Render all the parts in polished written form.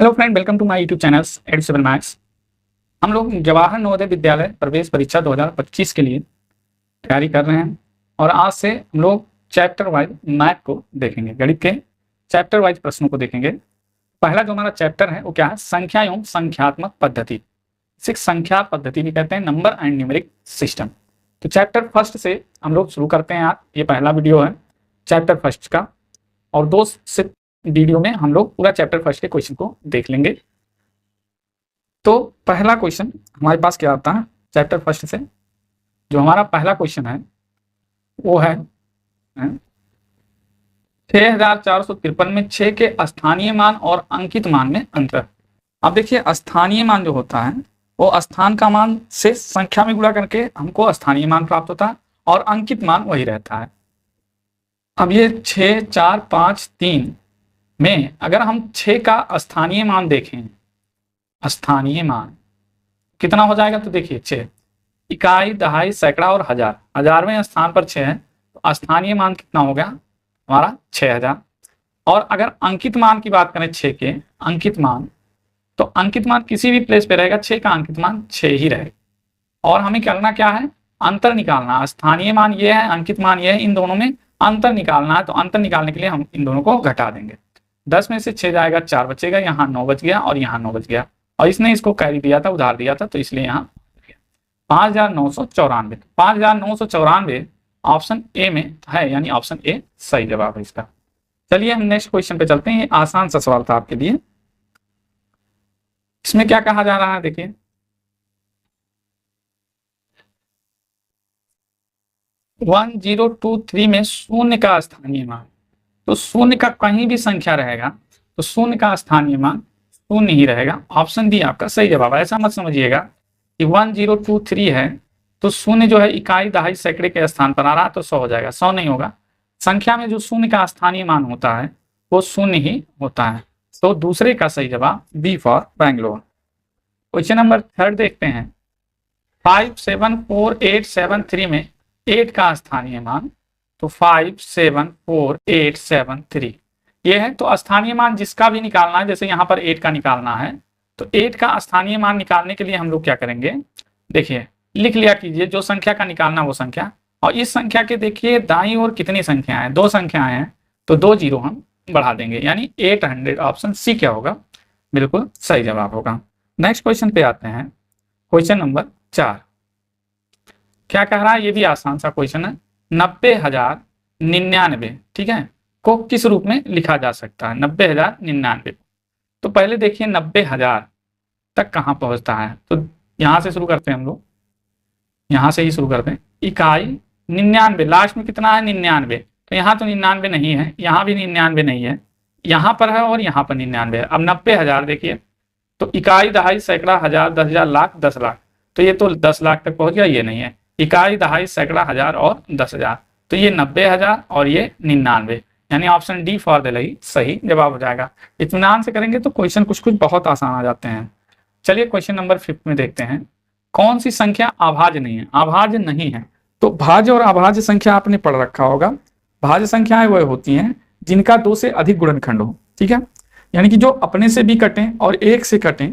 Hello friend, welcome to my YouTube channel एड7 maths. हम लोग जवाहर नवोदय विद्यालय प्रवेश परीक्षा 2025 के लिए तैयारी कर रहे हैं और आज से हम लोग चैप्टर वाइज मैथ को देखेंगे, गणित के चैप्टर वाइज प्रश्नों को देखेंगे। पहला जो हमारा चैप्टर है वो क्या है? संख्या एवं संख्यात्मक पद्धति। इसे संख्या पद्धति भी कहते हैं, नंबर एंड न्यूमेरिक सिस्टम। तो चैप्टर फर्स्ट से हम लोग शुरू करते हैं। आज ये पहला वीडियो है चैप्टर फर्स्ट का और दो से वीडियो में हम लोग पूरा चैप्टर फर्स्ट के क्वेश्चन को देख लेंगे। तो पहला क्वेश्चन हमारे पास क्या आता है चैप्टर फर्स्ट से? जो हमारा पहला क्वेश्चन है वो है 6453 में 6 के स्थानीय मान और अंकित मान में अंतर। अब देखिए, स्थानीय मान जो होता है वो स्थान का मान से संख्या में गुणा करके हमको स्थानीय मान प्राप्त होता है और अंकित मान वही रहता है। अब ये 6, 4, 5, 3 में अगर हम 6 का स्थानीय मान देखें, स्थानीय मान कितना हो जाएगा? तो देखिए 6 इकाई, दहाई, सैकड़ा और हजार, हजारवें स्थान पर 6 है तो स्थानीय मान कितना हो गया हमारा? 6000। और अगर अंकित मान की बात करें 6 के अंकित मान, तो अंकित मान किसी भी प्लेस पे रहेगा, 6 का अंकित मान 6 ही रहेगा। और हमें करना क्या है? अंतर निकालना। स्थानीय मान ये है, अंकित मान ये है, इन दोनों में अंतर निकालना है। तो अंतर निकालने के लिए हम इन दोनों को घटा देंगे। 10 में से 6 जाएगा, 4 बचेगा, यहाँ 9 बच गया और यहाँ 9 बच गया। और इसने इसको कैरी दिया था, उधार दिया था, तो इसलिए यहाँ 5994। 5994 ऑप्शन ए में है, यानी ऑप्शन ए सही जवाब है इसका। चलिए हम नेक्स्ट क्वेश्चन पे चलते हैं। ये आसान सा सवाल था आपके लिए। इसमें क्या कहा जा रहा है देखिए, वन 1023 में शून्य का स्थानीय मान। तो शून्य का कहीं भी संख्या रहेगा तो शून्य का स्थानीय मान शून्य ही रहेगा। ऑप्शन डी आपका सही जवाब है। ऐसा मत समझिएगा कि 1023 है तो शून्य जो है इकाई, दहाई, सैकड़े के स्थान पर आ रहा है तो 100 हो जाएगा। 100 नहीं होगा। संख्या में जो शून्य का स्थानीय मान होता है वो शून्य ही होता है। तो दूसरे का सही जवाब B for Bangalore. Question number 3 देखते हैं। 574873 में 8 का स्थानीय मान। तो 574873 ये है। तो स्थानीय मान जिसका भी निकालना है, जैसे यहाँ पर 8 का निकालना है तो 8 का स्थानीय मान निकालने के लिए हम लोग क्या करेंगे? देखिए लिख लिया कीजिए, जो संख्या का निकालना वो संख्या। और इस संख्या के देखिए दाईं ओर कितनी संख्याएं हैं? 2 संख्याएं हैं तो 2 जीरो हम बढ़ा देंगे, यानी 800। ऑप्शन सी क्या होगा? बिल्कुल सही जवाब होगा। नेक्स्ट क्वेश्चन पे आते हैं। क्वेश्चन नंबर 4 क्या कह रहा है? ये भी आसान सा क्वेश्चन है। 90,099, ठीक है, को किस रूप में लिखा जा सकता है? 90,099। तो पहले देखिए 90,000 तक कहाँ पहुंचता है, तो यहां से शुरू करते हैं हम लोग, यहां से ही शुरू करते हैं। इकाई 99, लास्ट में कितना है? 99। तो यहाँ तो 99 नहीं है, यहाँ भी 99 नहीं है, यहाँ पर है और यहाँ पर 99 है। अब 90,000 देखिए, तो इकाई, दहाई, सैकड़ा, हजार, 10,000, लाख, 10 लाख, तो ये तो 10 लाख तक पहुंच गया, ये नहीं है। इकाई, दहाई, सैकड़ा, हजार और 10,000, तो ये 90,000 और ये 99, यानी ऑप्शन डी फॉर द सही जवाब हो जाएगा। इत्मीनान से करेंगे तो क्वेश्चन कुछ कुछ बहुत आसान आ जाते हैं। चलिए क्वेश्चन नंबर 5 में देखते हैं। कौन सी संख्या अभाज्य नहीं है? अभाज्य नहीं है तो भाज्य और अभाज्य संख्या आपने पढ़ रखा होगा। भाज्य संख्याएं वह होती हैं जिनका 2 से अधिक गुणनखंड हो, ठीक है, यानी कि जो अपने से भी कटें और एक से कटें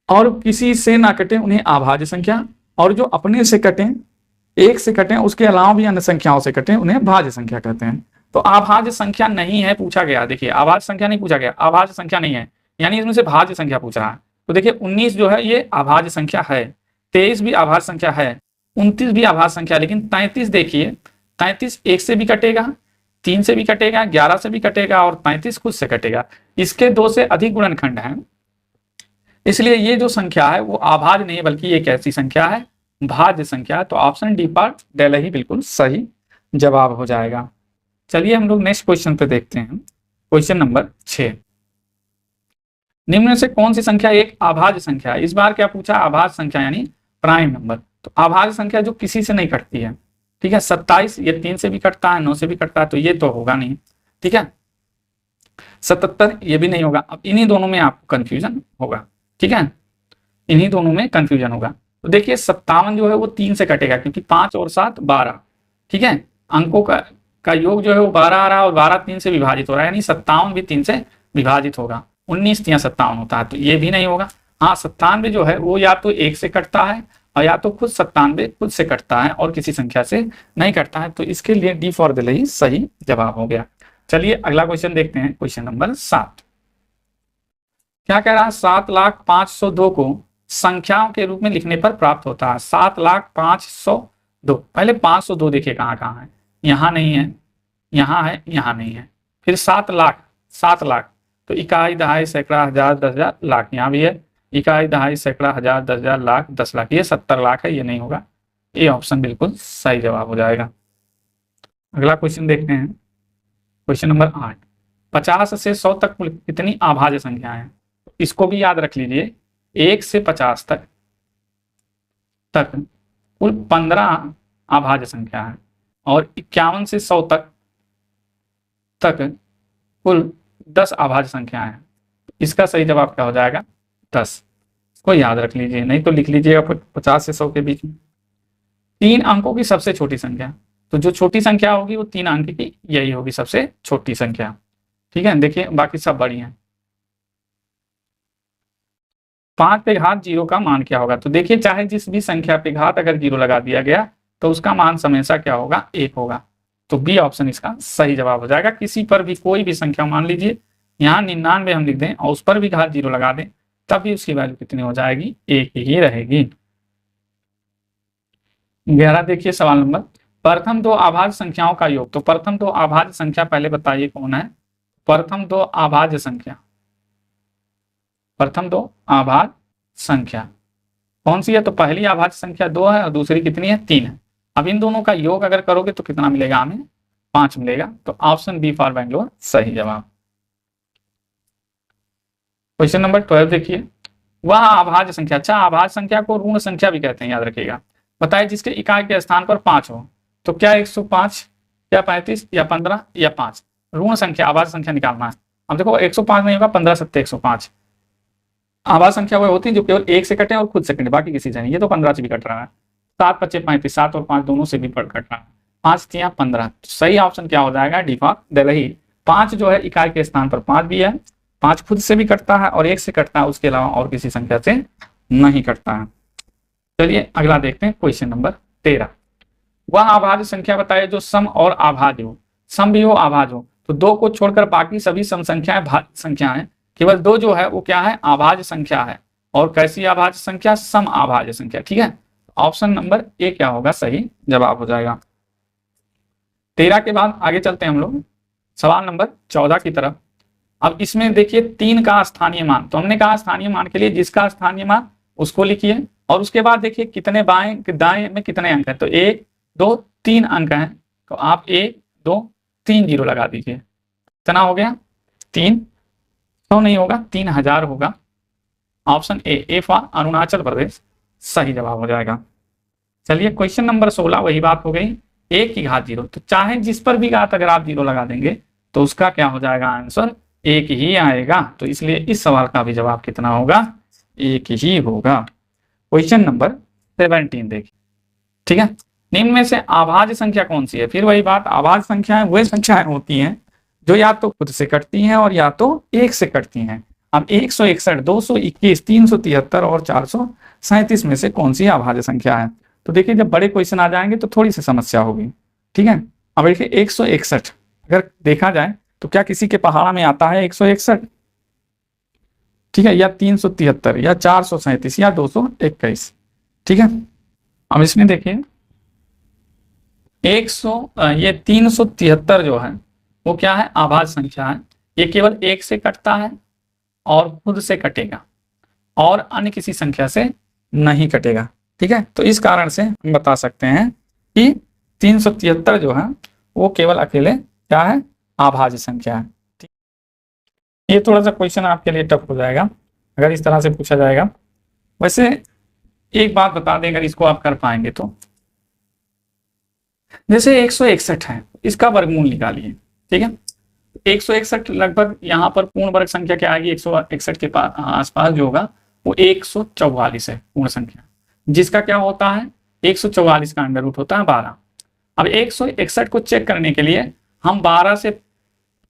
और किसी से ना कटें उन्हें अभाज्य संख्या, और जो अपने से कटें, एक से कटें, उसके अलावा भी अन्य संख्याओं से कटें, उन्हें भाज्य संख्या कहते हैं। तो अभाज्य संख्या नहीं है पूछा गया। देखिए अभाज्य संख्या नहीं पूछा गया, अभाज्य संख्या नहीं है, यानी इसमें से भाज्य संख्या पूछ रहा है। तो देखिए 19 जो है ये अभाज्य संख्या है, 23 भी अभाज्य संख्या है, 29 भी अभाज्य संख्या, लेकिन 33 देखिए, 33 1 से भी कटेगा, 3 से भी कटेगा, 11 से भी कटेगा और 35 खुद से कटेगा। इसके 2 से अधिक गुणनखंड हैं, इसलिए ये जो संख्या है वो अभाज्य नहीं है, बल्कि ये कैसी संख्या है? भाज्य संख्या। तो ऑप्शन डी पर डेला ही बिल्कुल सही जवाब हो जाएगा। चलिए हम लोग नेक्स्ट क्वेश्चन पे देखते हैं। क्वेश्चन नंबर 6, निम्न में से कौन सी संख्या एक अभाज्य संख्या है? इस बार क्या पूछा? अभाज्य संख्या यानी प्राइम नंबर। तो अभाज्य संख्या जो किसी से नहीं कटती है, ठीक है। 27 ये 3 से भी कटता है, 9 से भी कटता है, तो ये तो होगा नहीं, ठीक है। 77 ये भी नहीं होगा। अब इन्हीं दोनों में आपको कंफ्यूजन होगा, ठीक है, इन्हीं दोनों में कंफ्यूजन होगा। तो देखिए 57 जो है वो 3 से कटेगा, क्योंकि 5 और 7 12, ठीक है, अंकों का योग जो है वो 12 आ रहा है और 12 3 से विभाजित हो रहा है, यानी 57 भी 3 से विभाजित होगा। 19 तिया 57 होता है, तो ये भी नहीं होगा। हाँ 97 जो है वो या तो 1 से कटता है और या तो खुद 97 खुद से कटता है और किसी संख्या से नहीं कटता है, तो इसके लिए डी फॉर दिल्ली सही जवाब हो गया। चलिए अगला क्वेश्चन देखते हैं, क्वेश्चन नंबर 7। क्या कह रहा है, 7,05,102 को संख्याओं के रूप में लिखने पर प्राप्त होता है। 7,05,102, पहले 502 देखिए कहाँ कहाँ है, यहाँ नहीं है, यहाँ है, यहाँ नहीं है। फिर 7 लाख, 7 लाख, तो इकाई दहाई सैकड़ा हजार 10,000 लाख, यहाँ भी है इकाई दहाई सैकड़ा हजार 10,000 लाख 10 लाख, ये 70 लाख है, ये नहीं होगा, ये ऑप्शन बिल्कुल सही जवाब हो जाएगा। अगला क्वेश्चन देखते हैं, क्वेश्चन नंबर 8। 50 से 100 तक कुल कितनी अभाज्य संख्याएं हैं, इसको भी याद रख लीजिए। 1 से 50 तक कुल 15 अभाज्य संख्या है और 51 से 100 तक कुल 10 अभाज्य संख्याएं हैं। इसका सही जवाब क्या हो जाएगा, 10। इसको याद रख लीजिए, नहीं तो लिख लीजिएगा 50 से 100 के बीच में। 3 अंकों की सबसे छोटी संख्या, तो जो छोटी संख्या होगी वो 3 अंक की यही होगी सबसे छोटी संख्या। ठीक है, देखिए बाकी सब बड़ी हैं। 5 पे घात 0 का मान क्या होगा, तो देखिए चाहे जिस भी संख्या पे घात अगर 0 लगा दिया गया तो उसका मान हमेशा क्या होगा, 1 होगा। तो बी ऑप्शन इसका सही जवाब हो जाएगा। किसी पर भी कोई भी संख्या मान लीजिए यहाँ 99 हम लिख दें और उस पर भी घात 0 लगा दें, तब भी उसकी वैल्यू कितनी हो जाएगी, 1 ही रहेगी। 11 देखिए सवाल नंबर, प्रथम 2 अभाज्य संख्याओं का योग। तो प्रथम 2 अभाज्य संख्या पहले बताइए कौन है। प्रथम 2 अभाज्य संख्या, प्रथम 2 अभाज्य संख्या कौन सी है, तो पहली अभाज्य संख्या 2 है और दूसरी कितनी है, 3 है। अब इन दोनों का योग अगर करोगे तो कितना मिलेगा, हमें 5 मिलेगा। तो ऑप्शन बी फॉर बेंगलोर सही जवाब। क्वेश्चन नंबर 12 देखिए, वह अभाज्य संख्या, अच्छा अभाज्य संख्या को ऋण संख्या भी कहते हैं, याद रखिएगा। बताइए जिसके इकाई के स्थान पर 5 हो, तो क्या 105 या 35 या 15 या 5, ऋण संख्या अभाज्य संख्या निकालना है। अब देखो 105 नहीं होगा, 15 सत्ते 105। अभाज्य संख्या वो होती है जो केवल 1 से कटे और खुद से कटे, बाकी किसी से नहीं। ये तो 15 से भी कट रहा है, 7 पच्चे 35, 7 और 5 दोनों से भी कट रहा है, 5 तिया 15। सही ऑप्शन क्या हो जाएगा, डी फॉर दिल्ली। 5 जो है इकाई के स्थान पर 5 भी है, 5 खुद से भी कटता है और 1 से कटता है, उसके अलावा और किसी संख्या से नहीं कटता है। चलिए अगला देखते हैं, क्वेश्चन नंबर 13। वह अभाज्य संख्या बताइए जो सम और अभाज्य हो, सम भी हो अभाज्य हो। तो 2 को छोड़कर बाकी सभी सम संख्याएं भाज्य संख्याएं, केवल 2 जो है वो क्या है, अभाज्य संख्या है। और कैसी अभाज्य संख्या, सम अभाज्य संख्या। ठीक है, ऑप्शन नंबर ए क्या होगा, सही जवाब हो जाएगा। 13 के बाद आगे चलते हैं हम लोग सवाल नंबर 14 की तरफ। अब इसमें देखिए 3 का स्थानीय मान, तो हमने कहा स्थानीय मान के लिए जिसका स्थानीय मान उसको लिखिए और उसके बाद देखिए कितने बाएं दाएं में कितने अंक हैं, तो 1 2 3 अंक हैं, तो आप 1 2 3 0 लगा दीजिए। कितना हो गया, 300 नहीं होगा, 3000 होगा। Option A for Arunachal Pradesh सही जवाब हो जाएगा। चलिए क्वेश्चन नंबर 16, वही बात हो गई, 1 की घात 0, तो चाहे जिस पर भी घात अगर आप 0 लगा देंगे तो उसका क्या हो जाएगा, आंसर 1 ही आएगा। तो इसलिए इस सवाल का भी जवाब कितना होगा, 1 ही होगा। क्वेश्चन नंबर 17 देखिए, ठीक है। निम्न में से अभाज्य संख्या कौन सी है, फिर वही बात, अभाज्य संख्याएं वही संख्याएं होती हैं जो या तो खुद से कटती हैं और या तो 1 से कटती हैं। अब 161, 221, 373 और 437 में से कौन सी अभाज्य संख्या है। तो देखिए जब बड़े क्वेश्चन आ जाएंगे तो थोड़ी सी समस्या होगी, ठीक है। अब देखिए 161 अगर देखा जाए तो क्या किसी के पहाड़ा में आता है 161, ठीक है, या 373 या 437 या 221, ठीक है। अब इसमें देखिए ये 373 जो है वो क्या है, अभाज्य संख्या है। ये केवल 1 से कटता है और खुद से कटेगा और अन्य किसी संख्या से नहीं कटेगा, ठीक है। तो इस कारण से हम बता सकते हैं कि 373 जो है वो केवल अकेले क्या है, अभाज्य संख्या है। ये थोड़ा सा क्वेश्चन आपके लिए टफ हो जाएगा अगर इस तरह से पूछा जाएगा। वैसे एक बात बता दें, अगर इसको आप कर पाएंगे तो, जैसे 161 है, इसका वर्गमूल निकालिए, ठीक है। 161 लगभग यहाँ पर पूर्ण वर्ग संख्या क्या आएगी, 161 के आसपास जो होगा वो 144 है पूर्ण संख्या, जिसका क्या होता है 144 का अंडर रूट होता है 12। अब 161 को चेक करने के लिए हम 12 से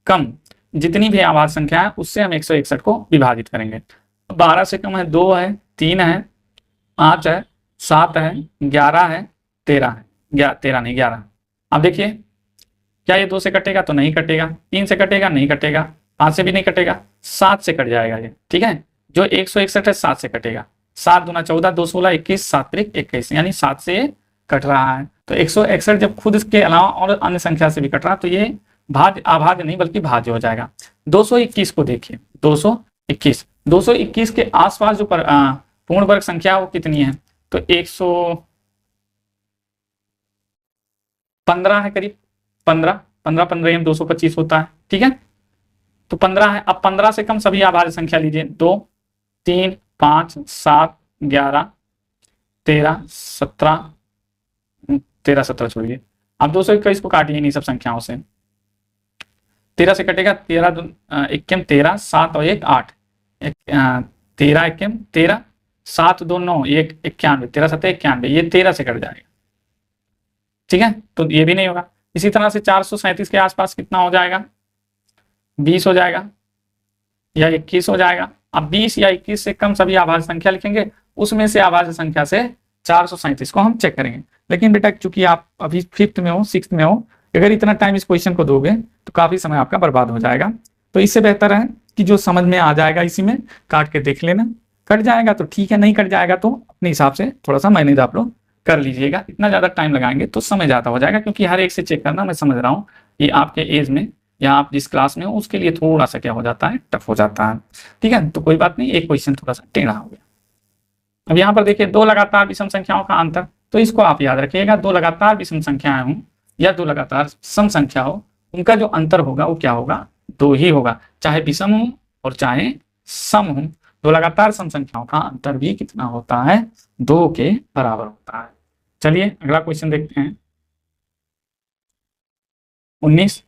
कम जितनी भी आभाज्य संख्या है उससे हम 161 को विभाजित करेंगे। 12 से कम है 2 है, 3 है, 5 है, 7 है, 11 है, 13 है, 13 नहीं 11। अब देखिए क्या ये 2 से कटेगा? तो नहीं कटेगा। 3 से कटेगा? नहीं कटेगा। 5 से भी नहीं कटेगा। 7 से कट जाएगा ये, ठीक है। जो 161 है 7 से कटेगा। 7 दूना 14, 2 16 21, 7 त्रिक 21, यानी 7 से कट रहा है। तो 161 जब खुद इसके अलावा और अन्य संख्या से भी कट रहा है तो ये भाज्य अभाज्य नहीं बल्कि भाज्य हो जाएगा। 221 को देखिए, 221 के आसपास जो पूर्ण वर्ग संख्या वो कितनी है? तो 115 है करीब, 15 15 225 होता है, ठीक है। तो 15 है। अब 15 से कम सभी अभाज्य संख्या लीजिए, 2 3 5 7 11 13 17 13 17 छोड़िए। अब 221 को काटिए इन्हीं सब संख्याओं से। 13 से कटेगा, 13 इक्कीम 13, 7 और 1 8, 13 इक्कीम 13, 7 2 9, 1 91, 13 7 91, ये 13 से कट जाएगा, ठीक है। तो ये भी नहीं होगा। इसी तरह से 437 के आसपास कितना हो जाएगा? 20 हो जाएगा या 21 हो जाएगा। अब 20 या 21 से कम सभी आभाज्य संख्या लिखेंगे, उसमें से आभाज्य संख्या से 437 को हम चेक करेंगे। लेकिन बेटा चूंकि आप अभी 5th में हो, 6th में हो, अगर इतना टाइम इस क्वेश्चन को दोगे तो काफी समय आपका बर्बाद हो जाएगा। तो इससे बेहतर है कि जो समझ में आ जाएगा इसी में काट के देख लेना। कट जाएगा तो ठीक है, नहीं कट जाएगा तो अपने हिसाब से थोड़ा सा मैनेज आप लोग कर लीजिएगा। इतना ज्यादा टाइम लगाएंगे तो समय ज्यादा हो जाएगा, क्योंकि हर एक से चेक करना मैं समझ रहा हूँ कि आपके एज में या आप जिस क्लास में हो उसके लिए थोड़ा सा क्या हो जाता है, टफ हो जाता है, ठीक है। तो कोई बात नहीं, एक क्वेश्चन थोड़ा सा टेढ़ा हो गया। अब यहाँ पर देखिए 2 लगातार विषम संख्याओं का अंतर, तो इसको आप याद रखिएगा। 2 लगातार विषम संख्याएं हों या 2 लगातार सम संख्या हो, उनका जो अंतर होगा वो क्या होगा? 2 ही होगा, चाहे विषम हो और चाहे सम हो। 2 लगातार सम संख्याओं का अंतर भी कितना होता है? 2 के बराबर होता है। चलिए अगला क्वेश्चन देखते हैं। 19,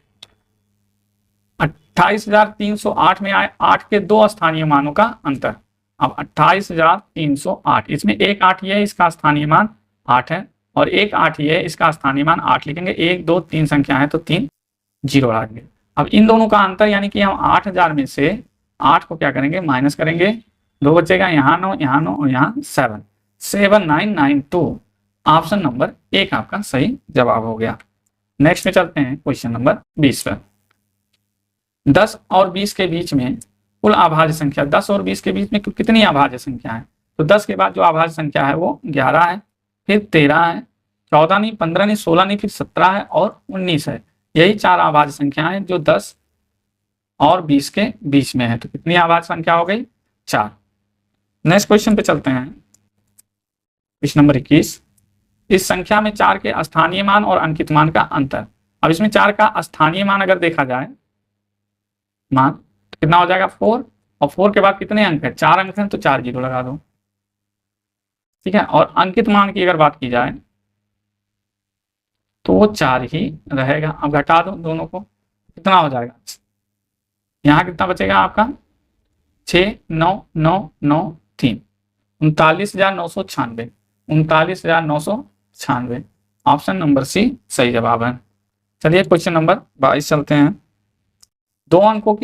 28,308 में आए 8 के 2 स्थानीय मानों का अंतर। अब 28,308, इसमें एक 8 ये है, इसका स्थानीय मान 8 है, और एक 8 ये है, इसका स्थानीय मान 8 लिखेंगे। 1 2 3 संख्या है तो 3 जीरो लगाएंगे। अब इन दोनों का अंतर यानी कि हम 8000 में से 8 को क्या करेंगे? माइनस करेंगे। 2 बचेगा, यहाँ 9, यहाँ 9 और यहाँ 7, 7992। ऑप्शन नंबर 1 आपका सही जवाब हो गया। नेक्स्ट में चलते हैं क्वेश्चन नंबर 20 पर। 10 और 20 के बीच में कुल अभाज्य संख्या, 10 और 20 के बीच में कितनी अभाज्य संख्या है? तो 10 के बाद जो अभाज्य संख्या है वो 11 है, फिर 13 है, 14 नहीं, 15 नहीं, 16 नहीं, फिर 17 है और 19 है। यही 4 अभाज्य संख्या है जो 10 और 20 के बीच में है। तो कितनी अभाज्य संख्या हो गई? 4। नेक्स्ट क्वेश्चन पे चलते हैं। Question number 21। इस संख्या में 4 के स्थानीय मान और अंकित मान का अंतर। अब इसमें 4 का स्थानीय मान अगर देखा जाए, मान तो कितना हो जाएगा? 4, और 4 के बाद कितने अंक है? 4 अंक हैं तो 4 जीरो लगा दो, ठीक है। और अंकित मान की अगर बात की जाए तो वो 4 ही रहेगा। अब घटा दो दोनों को, कितना हो जाएगा? यहाँ कितना बचेगा आपका? 6 9 9 9 3, 39,996, 39,996। ऑप्शन नंबर सी सही जवाब है। चलिए क्वेश्चन नंबर 22 चलते हैं। 2 अंकों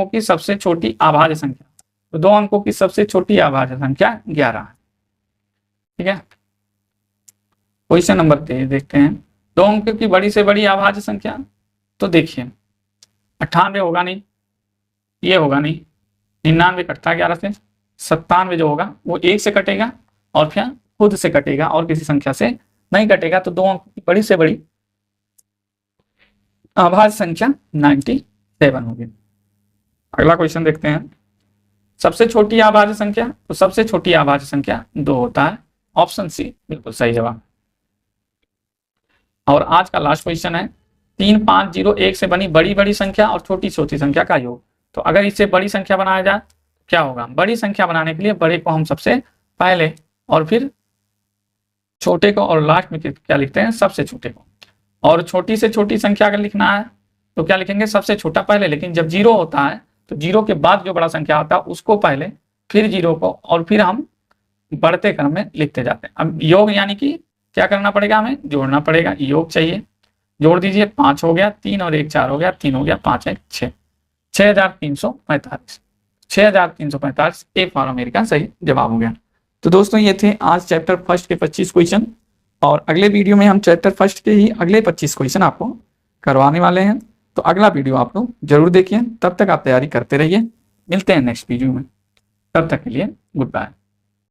की सबसे छोटी अभाज्य संख्या। तो 2 अंकों की सबसे छोटी अभाज्य संख्या 11 है, ठीक है। क्वेश्चन नंबर 23 देखते हैं। 2 अंकों की बड़ी से बड़ी अभाज्य संख्या, तो देखिए 98 होगा नहीं, ये होगा नहीं, 99 कटता 11 से, 97 जो होगा वो 1 से कटेगा और फिर खुद से कटेगा और किसी संख्या से नहीं कटेगा। तो 2 अंकों की बड़ी से बड़ी अभाज्य संख्या 97 होगी। अगला क्वेश्चन देखते हैं। सबसे छोटी अभाज्य संख्या, तो सबसे छोटी अभाज्य संख्या 2 होता है। ऑप्शन सी बिल्कुल सही जवाब। और आज का लास्ट क्वेश्चन है। 3 5 0 1 से बनी बड़ी बड़ी संख्या और छोटी छोटी संख्या का योग। तो अगर इससे बड़ी संख्या बनाया जाए क्या होगा? बड़ी संख्या बनाने के लिए बड़े को हम सबसे पहले और फिर छोटे को और लास्ट में क्या लिखते हैं? सबसे छोटे को। और छोटी से छोटी संख्या अगर लिखना है तो क्या लिखेंगे? सबसे छोटा पहले। लेकिन जब 0 होता है तो 0 के बाद जो बड़ा संख्या होता है उसको पहले, फिर 0 को, और फिर हम बढ़ते क्रम में लिखते जाते हैं। अब योग यानी कि क्या करना पड़ेगा? हमें जोड़ना पड़ेगा। योग चाहिए, जोड़ दीजिए। 5 हो गया, 3 और 1 4 हो गया, 3 हो गया, 5 1 6। 6345। 6345 ए फॉर अमेरिका सही जवाब हो गया। तो दोस्तों ये थे आज चैप्टर फर्स्ट के 25 क्वेश्चन, और अगले वीडियो में हम चैप्टर फर्स्ट के ही अगले 25 क्वेश्चन आपको करवाने वाले हैं। तो अगला वीडियो आप लोग जरूर देखिए, तब तक आप तैयारी करते रहिए। मिलते हैं नेक्स्ट वीडियो में, तब तक के लिए गुड बाय।